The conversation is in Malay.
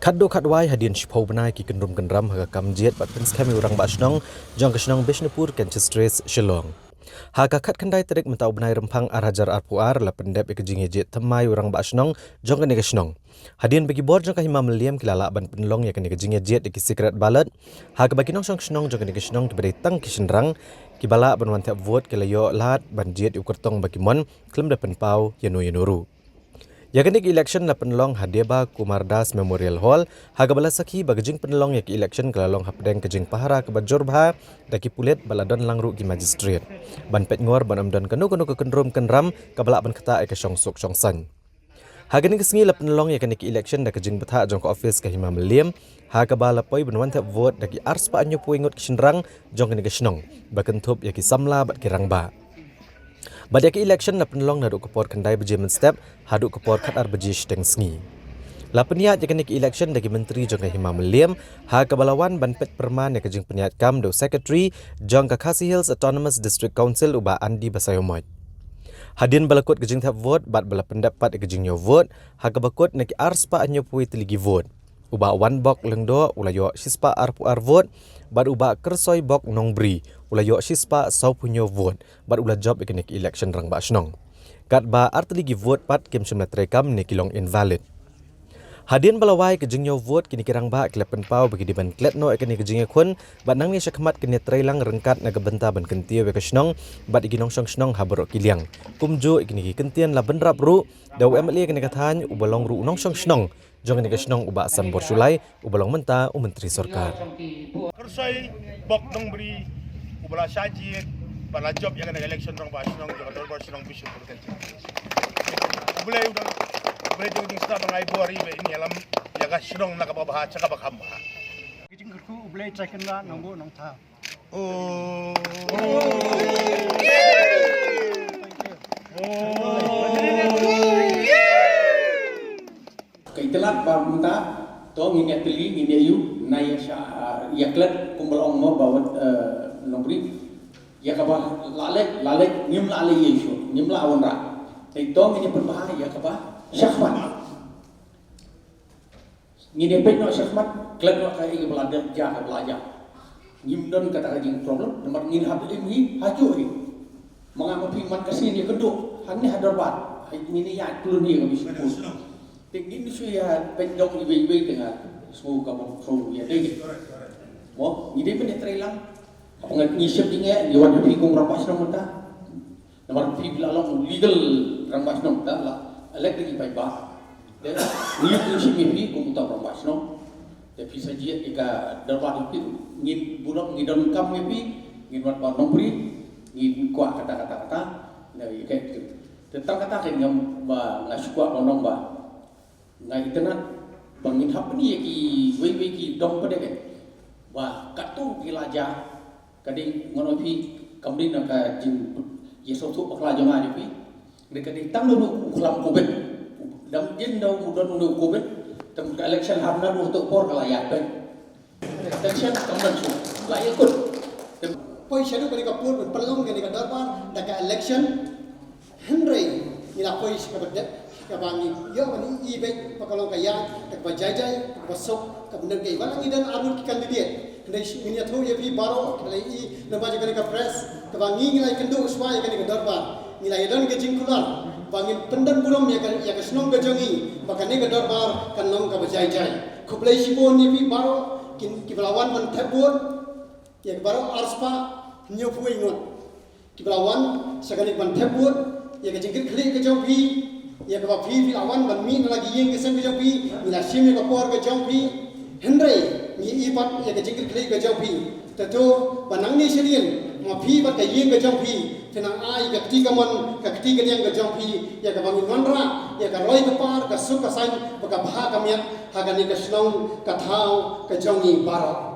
Kaddo kadwai hadian shipau benai ki kendrum kendram haga kamjiat bat pens kami urang ba asnong jong kesnong Bishnupur Kanchestres Shillong. Haga kat kendai terik mentau benai rempang arhajar arpuar la pendep ikejing jet temai urang ba asnong jong kene kesnong. Hadian bagi bor jong kahima meliam kilala ban penlong ya kene kejing jet ki secret ballot. Haga bagi nong kesnong jong kene kesnong diberi tang kisenrang kibala ban wan tap vote kelayo lat ban jet ukertong bagi mon klem da penpau yanu. Yaganik election na penlong Hadiaba Kumardas Memorial Hall haga bala sakhi bagajing penlong yak election kelalong hapdeng kejing pahara ke bajurba daki pulet baladon langru gi magistrate ban pet ngor ban amdan kanu ke kendrum kenram kabala ban kata ke syongsuk syongsan haga ni kesengi la penlong yak nik election da kejing betha jong ko office ka hima meliam haga bala poi ban wanta vote daki ars pa anyo puingot kisenrang jong ni kesnong bakentup yak samla bat kirang ba. Badak election na penlong na duk kepor kendai berjaman step haduk kepor katar berjish teng sengi. La peniat jekanik election dagi menteri jong hima meliam ha kebalawan ban pet perman ya kejing peniat kam do secretary jong ka Khasi Hills Autonomous District Council uba Andi Basayomoy. Hadin balakut kejing tap vote bat bala pendapat kejing nyo vote ha kabakut neki ars pa anyo pui teligi vote. Uba one bok lengdo ulayo sispa arpuar vote bat uba kersoi bok nongbri ulayo sispa sau punyo vote bat ula job ikenik election rang ba asnong kat ba arteligi vote pat kem semna trekam ne kilong invalid hadin balawai kejingyo vote kini kirang ba klepen pau bagi diban kletno ikenik kejingya kun bat nang ni syakmat kini trailang rengkat na gebenta ban kentia we kasnong bat iginong syong habro kiliang kumjo ikiniki kentian la benrap ru daw MLA kini kathan ubalong ru nong syong jong ni kasnong uba san borsulai ubalong menta menteri sarkar Kersoi bok nong beri ubala sajid bala job yang ada election rong basinong jaga dor sinong bisu berkan. Boleh jeng sta bangai bori be ini alam jaga sinong nak babaha cakap bakamba. Kijing kerku boleh cekin lah nonggo nong ta. Oh. Kaitelat barmunta to nginya teli nginya yu naya yaklat kumbalong mo bawat nombri yakaba lalek ngim la ale yesu ngim la awan ra tai to nginya perbahaya yakaba syahmat nginya pekno syahmat klat no kai ke belajar jaga belajar ngim don kata kajing problem nomor ngin hab ini haju ni mengamati man kesini keduk hang ni hadar bat ini ya kulun ni habis tinggi ni suya pendong ibe dengan semua kamu kau ya deh mo ini pun terhilang apa nggak ngisep tinggal di wadah bingung rampas nong kita nomor bila long legal rampas nong kita lah elektrik baik bah dan ini pun si mimpi kumputer rampas nong tapi saja jika darbat itu ngin buruk ngidon kam mimpi ngin wat nong pri ngin kuat kata dari kayak tentang kata kan nggak suka nong bah ngai tenat bangin hap ni ki wei ki dong pada ke wa katu gilaja kading ngono pi kamdin ka jing yeso tu pakla jonga ni pi de kading tang nu khlam covid dam jin dau mudon nu covid tem election hamna nu to por kala ya pe election kamdan su la yakut Poi shadow kali kapur perlong kali kadarpan daka election Henry ila poi kabadet kabangi yo mani ibe pakalong kaya tak bajai basok kabundang kay walang idan amul ki kandidat ndai minya tho ye pi baro kalai i nabaje kali ka press kabangi ngilai kendo uswaya kali ka darban ngilai dan ke jingkular bangin pendan burom ya ka snong ka jongi makane ka darbar kanong ka bajai khoblai sipon ye pi baro ki belawan man thebon ya baro arspa nyo puai ngot ki belawan sakali man thebon ya ka jingkir khli ka jongpi ya kaba pi awan ban mi lagi yeng ke sang jampi ila sim ka por ka jampi hendrai ni ipat ya ke jingkir klei ka jampi tato banang ni serien ma pi bat ka yeng ka jampi tenang ai ka tiga mon ka tiga yang ka jampi ya ka bangun manra ya ka roi ka par ka su ka san ka bha ka miat ha ka ni ka slong ka thau ka jongi bara